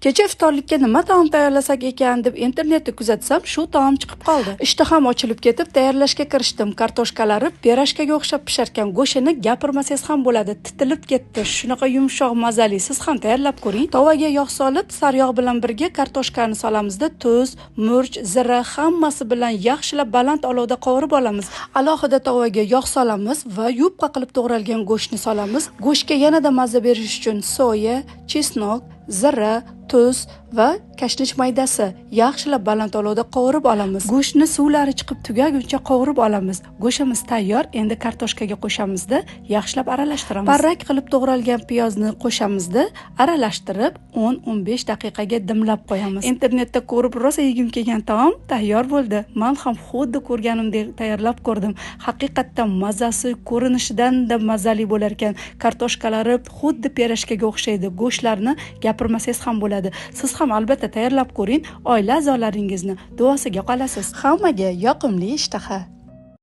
Kecha iftorlikka nima taom tayyorlasak ekan deb internetda kuzatsam, shu taom chiqib qoldi. Ishtaham ochilib ketib, tayyorlashga kirishdim. Kartoshkalari pirojkaga o'xshab pisharkan, go'shtini gapirmasangiz ham bo'ladi, titilib ketdi. Shunaqa yumshoq, mazali. Siz ham tayyorlab ko'ring. Tovaga yog' solib, saryog' bilan birga kartoshkani solamizda, tuz, murch, zira hammasi bilan yaxshilab baland olovda qovurib olamiz. Alohida tovaga yog' solamiz va yupqa qilib to'g'ralgan go'shtni solamiz. Go'shtga yanada mazza berish uchun soya, chesnok, zira, tuz va kashnish maydasi yaxshilab baland olovda qovurib olamiz. Go'shtni suvlari chiqib tugaguncha qovurib olamiz. Go'shtimiz tayyor. Endi kartoshkaga qo'shamizda yaxshilab aralashtiramiz. Parrak qilib to'g'ralgan piyozni qo'shamizda aralashtirib 10-15 daqiqaga dimlab qo'yamiz. Internetda ko'rib rosa yegim kelgan taom tayyor bo'ldi. Men ham xuddi ko'rganimdek tayyorlab ko'rdim. Haqiqatdan mazasi ko'rinishidan-da mazali bo'lar ekan. Kartoshkalari xuddi pirojkaga o'xshaydi. Go'shtlarni gapirmasangiz ham bo'ladi. Siz ham albatta tayyorlab ko'ring, oila a'zolaringizni duosiga qolasiz. Hammaga yoqimli ishtaha.